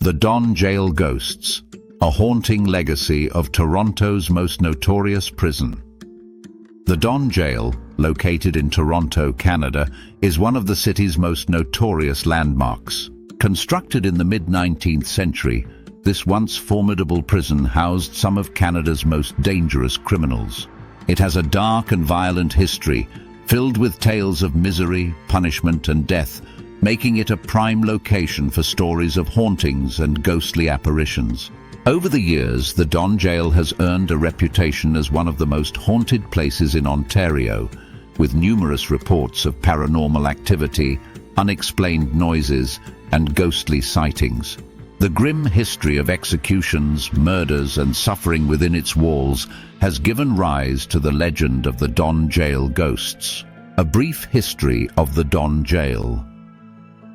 The Don Jail Ghosts, a haunting legacy of Toronto's most notorious prison. The Don Jail, located in Toronto, Canada, is one of the city's most notorious landmarks. Constructed in the mid-19th century, this once formidable prison housed some of Canada's most dangerous criminals. It has a dark and violent history, filled with tales of misery, punishment, and death, making it a prime location for stories of hauntings and ghostly apparitions. Over the years, the Don Jail has earned a reputation as one of the most haunted places in Ontario, with numerous reports of paranormal activity, unexplained noises, and ghostly sightings. The grim history of executions, murders, and suffering within its walls has given rise to the legend of the Don Jail Ghosts. A brief history of the Don Jail.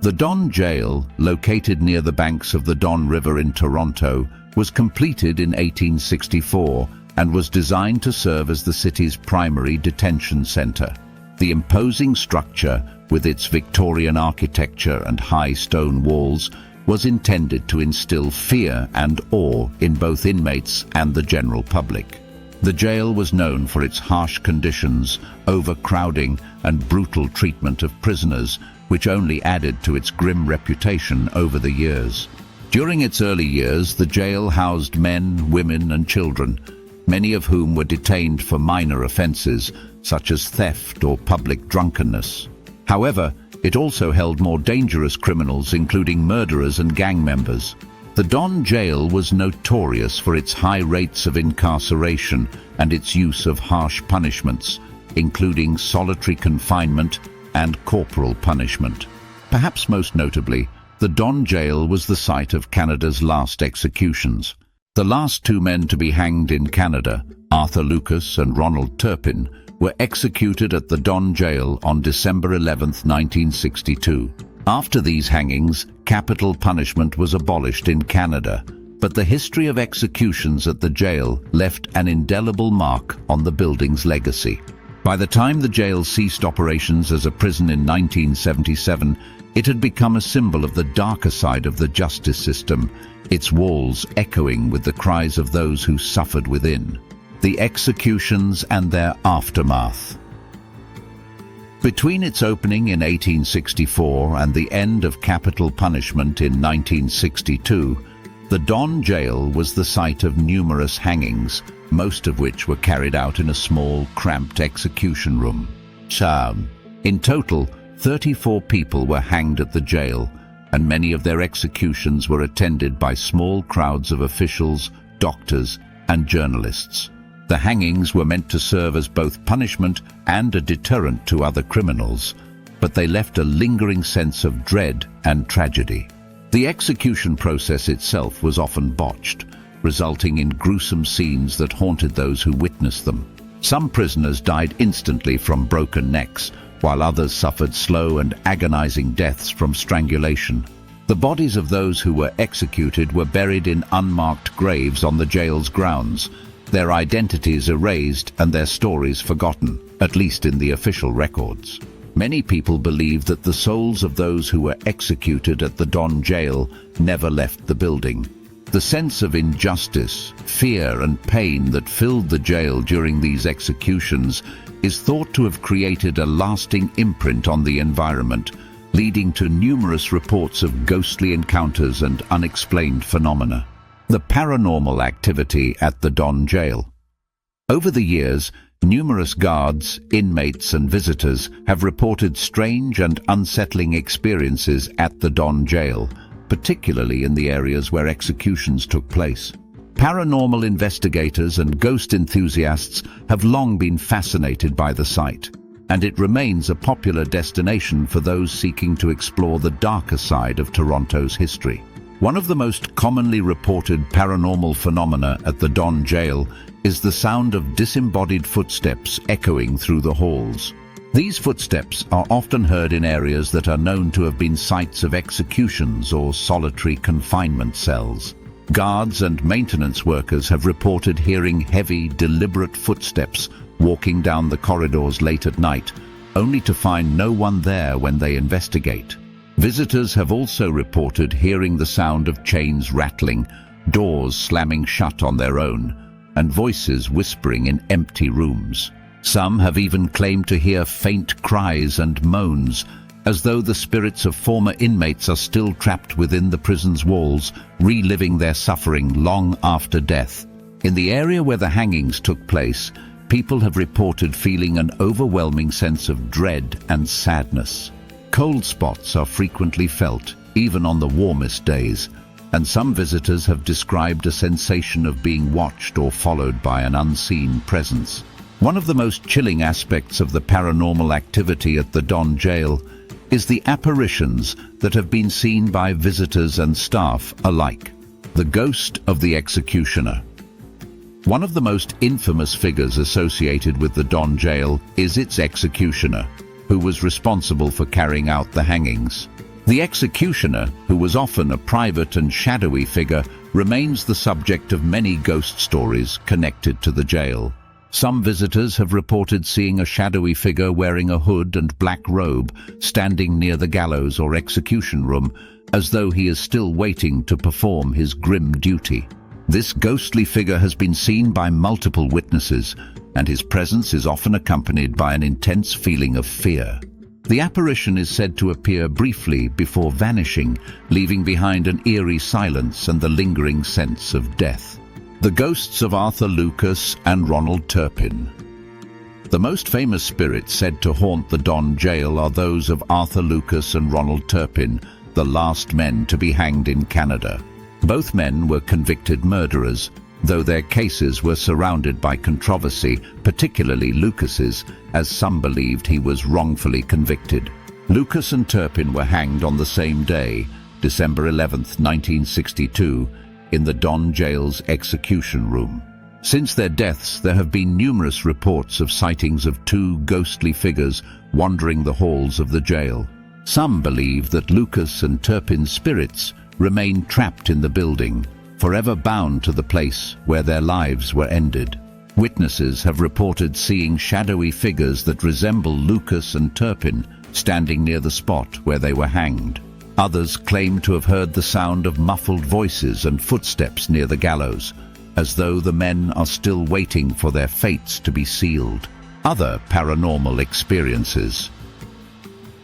The Don Jail, located near the banks of the Don River in Toronto, was completed in 1864 and was designed to serve as the city's primary detention centre. The imposing structure, with its Victorian architecture and high stone walls, was intended to instill fear and awe in both inmates and the general public. The jail was known for its harsh conditions, overcrowding, and brutal treatment of prisoners, which only added to its grim reputation over the years. During its early years, the jail housed men, women, and children, many of whom were detained for minor offences, such as theft or public drunkenness. However, it also held more dangerous criminals, including murderers and gang members. The Don Jail was notorious for its high rates of incarceration and its use of harsh punishments, including solitary confinement and corporal punishment. Perhaps most notably, the Don Jail was the site of Canada's last executions. The last two men to be hanged in Canada, Arthur Lucas and Ronald Turpin, were executed at the Don Jail on December 11, 1962. After these hangings, capital punishment was abolished in Canada, but the history of executions at the jail left an indelible mark on the building's legacy. By the time the jail ceased operations as a prison in 1977, it had become a symbol of the darker side of the justice system, its walls echoing with the cries of those who suffered within. The executions and their aftermath. Between its opening in 1864 and the end of capital punishment in 1962, the Don Jail was the site of numerous hangings, most of which were carried out in a small, cramped execution room. In total, 34 people were hanged at the jail, and many of their executions were attended by small crowds of officials, doctors, and journalists. The hangings were meant to serve as both punishment and a deterrent to other criminals, but they left a lingering sense of dread and tragedy. The execution process itself was often botched, resulting in gruesome scenes that haunted those who witnessed them. Some prisoners died instantly from broken necks, while others suffered slow and agonizing deaths from strangulation. The bodies of those who were executed were buried in unmarked graves on the jail's grounds, their identities erased and their stories forgotten, at least in the official records. Many people believe that the souls of those who were executed at the Don Jail never left the building. The sense of injustice, fear, and pain that filled the jail during these executions is thought to have created a lasting imprint on the environment, leading to numerous reports of ghostly encounters and unexplained phenomena. The paranormal activity at the Don Jail. Over the years, numerous guards, inmates, and visitors have reported strange and unsettling experiences at the Don Jail, particularly in the areas where executions took place. Paranormal investigators and ghost enthusiasts have long been fascinated by the site, and it remains a popular destination for those seeking to explore the darker side of Toronto's history. One of the most commonly reported paranormal phenomena at the Don Jail is the sound of disembodied footsteps echoing through the halls. These footsteps are often heard in areas that are known to have been sites of executions or solitary confinement cells. Guards and maintenance workers have reported hearing heavy, deliberate footsteps walking down the corridors late at night, only to find no one there when they investigate. Visitors have also reported hearing the sound of chains rattling, doors slamming shut on their own, and voices whispering in empty rooms. Some have even claimed to hear faint cries and moans, as though the spirits of former inmates are still trapped within the prison's walls, reliving their suffering long after death. In the area where the hangings took place, people have reported feeling an overwhelming sense of dread and sadness. Cold spots are frequently felt, even on the warmest days, and some visitors have described a sensation of being watched or followed by an unseen presence. One of the most chilling aspects of the paranormal activity at the Don Jail is the apparitions that have been seen by visitors and staff alike. The ghost of the executioner. One of the most infamous figures associated with the Don Jail is its executioner, who was responsible for carrying out the hangings. The executioner, who was often a private and shadowy figure, remains the subject of many ghost stories connected to the jail. Some visitors have reported seeing a shadowy figure wearing a hood and black robe standing near the gallows or execution room, as though he is still waiting to perform his grim duty. This ghostly figure has been seen by multiple witnesses, and his presence is often accompanied by an intense feeling of fear. The apparition is said to appear briefly before vanishing, leaving behind an eerie silence and the lingering sense of death. The ghosts of Arthur Lucas and Ronald Turpin. The most famous spirits said to haunt the Don Jail are those of Arthur Lucas and Ronald Turpin, the last men to be hanged in Canada. Both men were convicted murderers, though their cases were surrounded by controversy, particularly Lucas's, as some believed he was wrongfully convicted. Lucas and Turpin were hanged on the same day, December 11, 1962, in the Don Jail's execution room. Since their deaths, there have been numerous reports of sightings of two ghostly figures wandering the halls of the jail. Some believe that Lucas and Turpin's spirits remain trapped in the building, forever bound to the place where their lives were ended. Witnesses have reported seeing shadowy figures that resemble Lucas and Turpin standing near the spot where they were hanged. Others claim to have heard the sound of muffled voices and footsteps near the gallows, as though the men are still waiting for their fates to be sealed. Other paranormal experiences.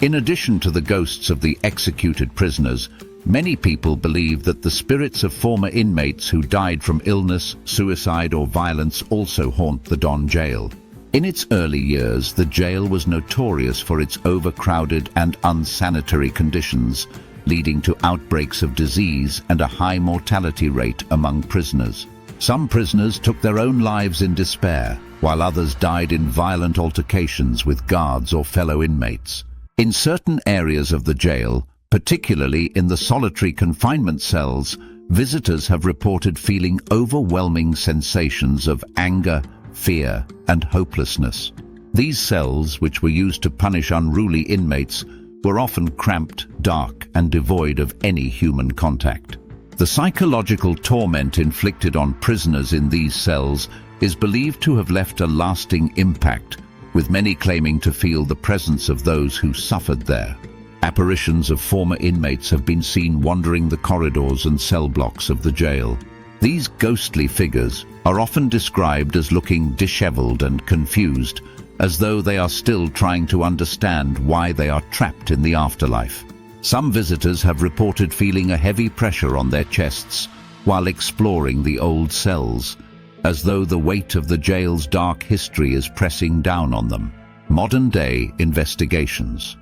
In addition to the ghosts of the executed prisoners, many people believe that the spirits of former inmates who died from illness, suicide, or violence also haunt the Don Jail. In its early years, the jail was notorious for its overcrowded and unsanitary conditions, leading to outbreaks of disease and a high mortality rate among prisoners. Some prisoners took their own lives in despair, while others died in violent altercations with guards or fellow inmates. In certain areas of the jail, particularly in the solitary confinement cells, visitors have reported feeling overwhelming sensations of anger, fear, and hopelessness. These cells, which were used to punish unruly inmates, were often cramped, dark, and devoid of any human contact. The psychological torment inflicted on prisoners in these cells is believed to have left a lasting impact, with many claiming to feel the presence of those who suffered there. Apparitions of former inmates have been seen wandering the corridors and cell blocks of the jail. These ghostly figures are often described as looking disheveled and confused, as though they are still trying to understand why they are trapped in the afterlife. Some visitors have reported feeling a heavy pressure on their chests while exploring the old cells, as though the weight of the jail's dark history is pressing down on them. Modern-day investigations.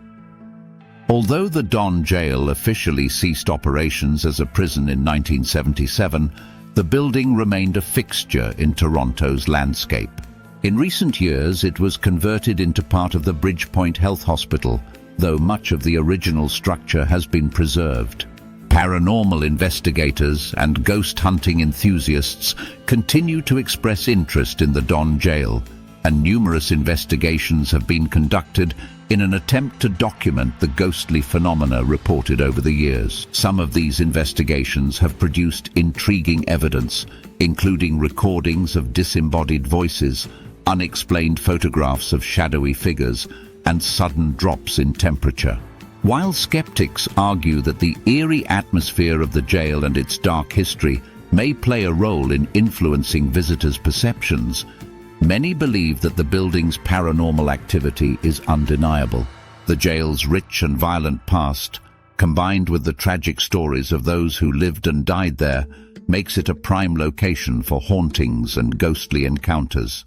Although the Don Jail officially ceased operations as a prison in 1977, the building remained a fixture in Toronto's landscape. In recent years, it was converted into part of the Bridgepoint Health Hospital, though much of the original structure has been preserved. Paranormal investigators and ghost hunting enthusiasts continue to express interest in the Don Jail, and numerous investigations have been conducted in an attempt to document the ghostly phenomena reported over the years. Some of these investigations have produced intriguing evidence, including recordings of disembodied voices, unexplained photographs of shadowy figures, and sudden drops in temperature. While skeptics argue that the eerie atmosphere of the jail and its dark history may play a role in influencing visitors' perceptions, many believe that the building's paranormal activity is undeniable. The jail's rich and violent past, combined with the tragic stories of those who lived and died there, makes it a prime location for hauntings and ghostly encounters.